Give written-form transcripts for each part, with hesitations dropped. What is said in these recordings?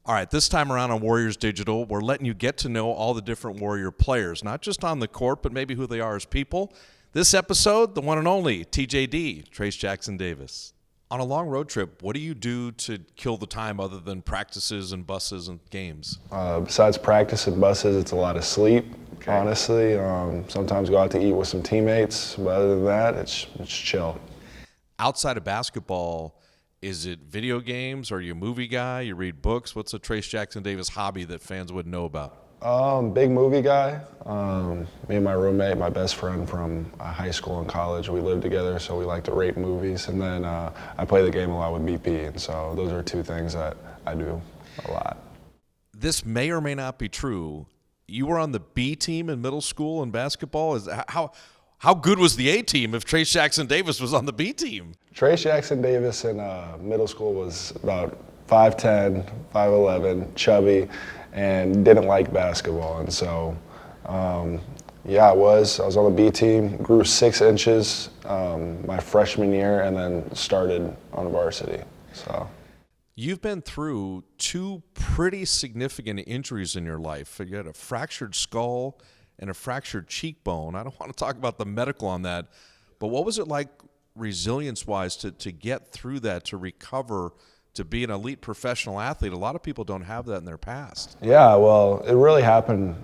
All right, this time around on Warriors Digital, we're letting you get to know all the different Warrior players, not just on the court, but maybe who they are as people. This episode, the one and only TJD, Trayce Jackson-Davis. On a long road trip, what do you do to kill the time other than practices and buses and games? Besides practice and buses, it's a lot of sleep, honestly. Sometimes go out to eat with some teammates, but other than that, it's chill. Outside of basketball, is it video games? Are you a movie guy? You read books? What's a Trayce Jackson-Davis hobby that fans wouldn't know about? Big movie guy. Me and my roommate, my best friend from high school and college, we lived together, so we like to rate movies. And then I play the game a lot with BP, and so those are two things that I do a lot. This may or may not be true. You were on the B team in middle school in basketball. How good was the A team if Trayce Jackson-Davis was on the B team? Trayce Jackson-Davis in middle school was about 5'10", 5'11", chubby, and didn't like basketball. And so, I was on the B team, grew 6 inches my freshman year, and then started on varsity. So, you've been through 2 pretty significant injuries in your life. You had a fractured skull and a fractured cheekbone. I don't want to talk about the medical on that, but what was it like resilience-wise to get through that, to recover, to be an elite professional athlete? A lot of people don't have that in their past. Yeah, well, it really happened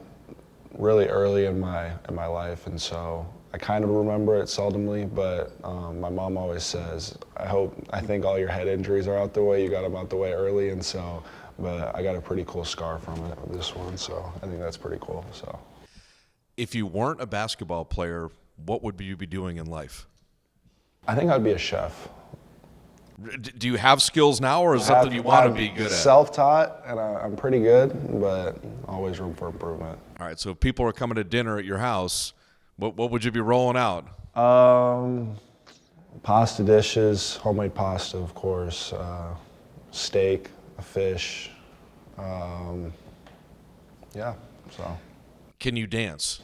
really early in my life, and so I kind of remember it seldomly, but my mom always says, I think all your head injuries are out the way, you got them out the way early, and so, but I got a pretty cool scar from it, this one, so I think that's pretty cool, so. If you weren't a basketball player, what would you be doing in life? I think I'd be a chef. Do you have skills now, or is it something you want to be good at? Self-taught, and I'm pretty good, but always room for improvement. All right, so if people are coming to dinner at your house, what would you be rolling out? Pasta dishes, homemade pasta, of course, steak, a fish, so. Can you dance?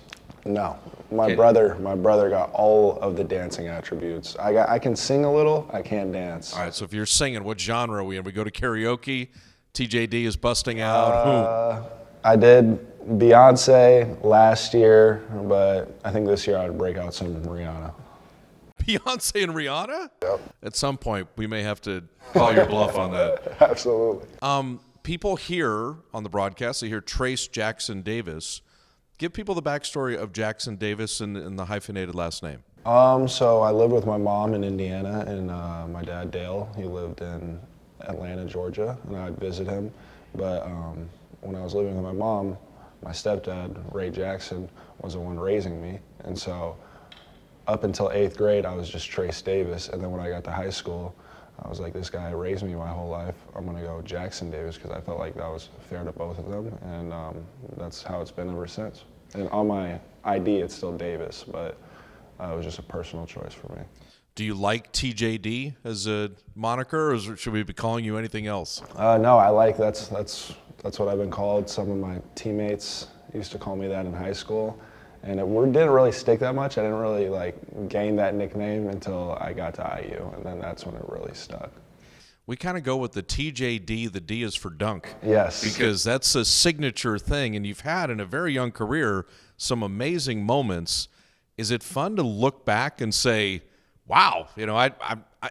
No, my brother got all of the dancing attributes. I can sing a little, I can't dance. All right, so if you're singing, what genre are we in? We go to karaoke, TJD is busting out, who? I did Beyonce last year, but I think this year I'd break out some Rihanna. Beyonce and Rihanna? Yep. At some point, we may have to call your bluff on that. Absolutely. People here on the broadcast, they hear Trayce Jackson-Davis. Give people the backstory of Jackson-Davis and the hyphenated last name. So I lived with my mom in Indiana, and my dad, Dale, he lived in Atlanta, Georgia, and I'd visit him. But when I was living with my mom, my stepdad, Ray Jackson, was the one raising me. And so up until 8th grade, I was just Trayce Davis. And then when I got to high school, I was like, this guy raised me my whole life. I'm going to go Jackson-Davis because I felt like that was fair to both of them. And that's how it's been ever since. And on my ID, it's still Davis, but it was just a personal choice for me. Do you like TJD as a moniker, or should we be calling you anything else? No, I like that's what I've been called. Some of my teammates used to call me that in high school. And it didn't really stick that much. I didn't really gain that nickname until I got to IU, and then that's when it really stuck. We kind of go with the TJD, the D is for dunk. Yes. Because that's a signature thing, and you've had in a very young career some amazing moments. Is it fun to look back and say, wow, I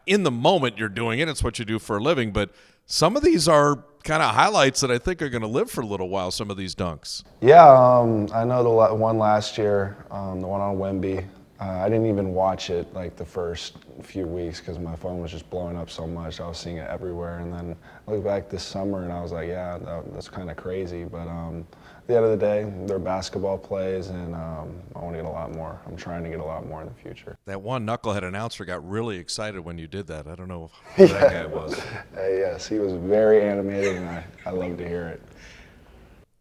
in the moment you're doing it, it's what you do for a living, but some of these are kind of highlights that I think are going to live for a little while, some of these dunks. Yeah, I know the one last year, the one on Wemby. I didn't even watch it the first few weeks because my phone was just blowing up so much. I was seeing it everywhere. And then I looked back this summer and I was like, yeah, that's kind of crazy. But at the end of the day, they're basketball plays, and I want to get a lot more. I'm trying to get a lot more in the future. That one knucklehead announcer got really excited when you did that. I don't know who that guy was. Yes, he was very animated, and I love to hear it.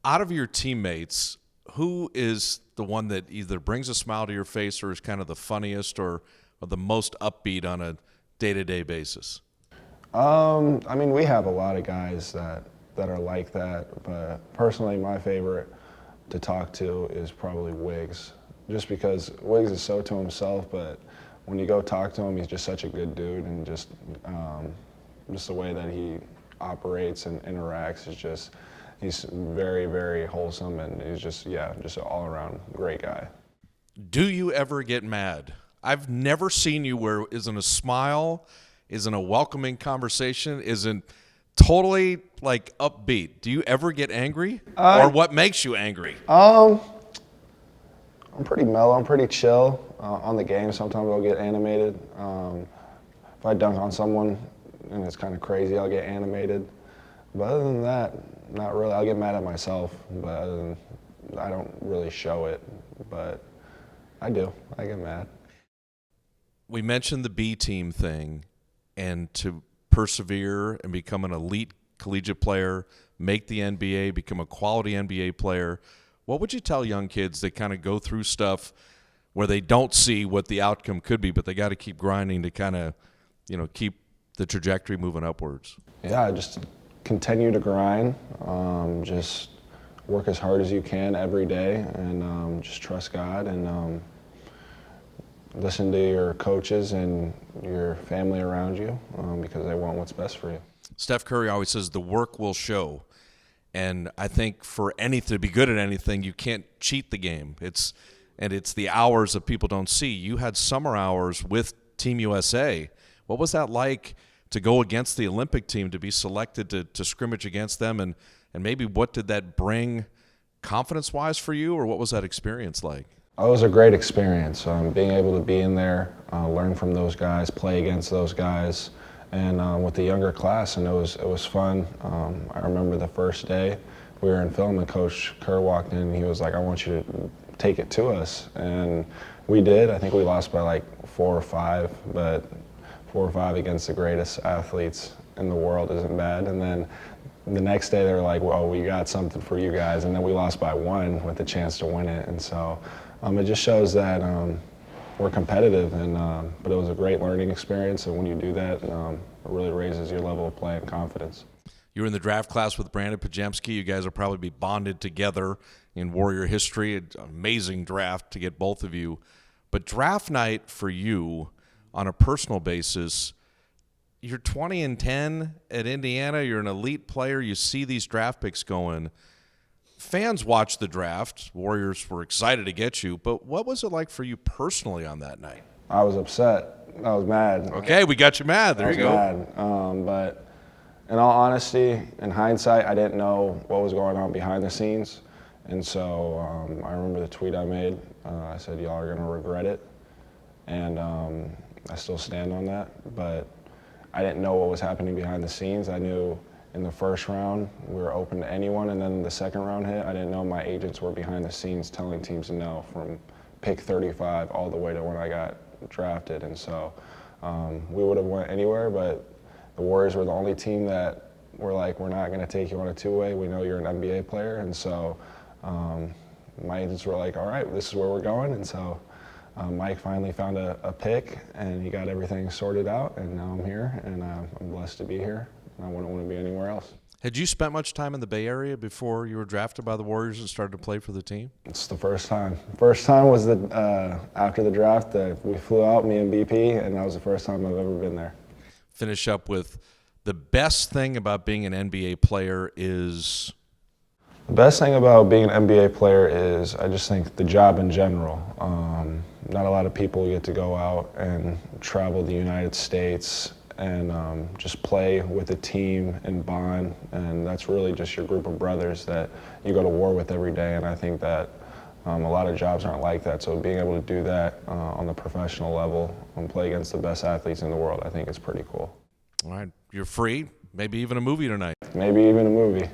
Out of your teammates, who is the one that either brings a smile to your face or is kind of the funniest or the most upbeat on a day-to-day basis? We have a lot of guys that are like that, but personally my favorite to talk to is probably Wiggs, just because Wiggs is so to himself, but when you go talk to him, he's just such a good dude, and just the way that he operates and interacts is just, he's very, very wholesome, and he's just an all-around great guy. Do you ever get mad? I've never seen you where isn't a smile, isn't a welcoming conversation, isn't totally like upbeat. Do you ever get angry? Or what makes you angry? I'm pretty mellow. I'm pretty chill on the game. Sometimes I'll get animated. If I dunk on someone and it's kind of crazy, I'll get animated. But other than that, not really. I'll get mad at myself, but I don't really show it. But I do. I get mad. We mentioned the B team thing, and to persevere and become an elite collegiate player, make the NBA, become a quality NBA player. What would you tell young kids that kind of go through stuff where they don't see what the outcome could be, but they got to keep grinding to kind of, keep the trajectory moving upwards? Yeah, just continue to grind. Just work as hard as you can every day, and just trust God, and listen to your coaches and your family around you, because they want what's best for you. Steph Curry always says the work will show. And I think for anything, to be good at anything, you can't cheat the game. It's the hours that people don't see. You had summer hours with Team USA. What was that like to go against the Olympic team, to be selected to scrimmage against them? And maybe what did that bring confidence-wise for you, or what was that experience like? It was a great experience, being able to be in there, learn from those guys, play against those guys, and with the younger class, and it was fun. I remember the first day we were in film, and Coach Kerr walked in, and he was like, "I want you to take it to us," and we did. I think we lost by like 4 or 5, but 4 or 5 against the greatest athletes in the world isn't bad. And then the next day they were like, "Well, we got something for you guys," and then we lost by 1 with the chance to win it, and so it just shows that we're competitive, but it was a great learning experience, and when you do that, it really raises your level of play and confidence. You were in the draft class with Brandon Pajemski. You guys will probably be bonded together in Warrior history. An amazing draft to get both of you. But draft night for you, on a personal basis, you're 20-10 at Indiana. You're an elite player. You see these draft picks going. Fans watched the draft. Warriors were excited to get you. But what was it like for you personally on that night? I was upset. I was mad. Okay, we got you mad. There you go. Mad. But in all honesty, in hindsight, I didn't know what was going on behind the scenes. And so I remember the tweet I made. I said, "Y'all are going to regret it." And I still stand on that. But I didn't know what was happening behind the scenes. I knew in the first round we were open to anyone, and then the second round hit, I didn't know my agents were behind the scenes telling teams no from pick 35 all the way to when I got drafted. And so we would have went anywhere, but the Warriors were the only team that were like, "We're not going to take you on a two-way. We know you're an NBA player." And so my agents were like, "All right, this is where we're going." And so Mike finally found a pick, and he got everything sorted out, and now I'm here, and I'm blessed to be here. I wouldn't want to be anywhere else. Had you spent much time in the Bay Area before you were drafted by the Warriors and started to play for the team? It's the first time. First time was after the draft. We flew out, me and BP, and that was the first time I've ever been there. Finish up with the best thing about being an NBA player is? The best thing about being an NBA player is I just think the job in general. Not a lot of people get to go out and travel the United States and just play with a team and bond, and that's really just your group of brothers that you go to war with every day, and I think that a lot of jobs aren't like that, so being able to do that on the professional level and play against the best athletes in the world, I think is pretty cool. All right, you're free, maybe even a movie tonight. Maybe even a movie.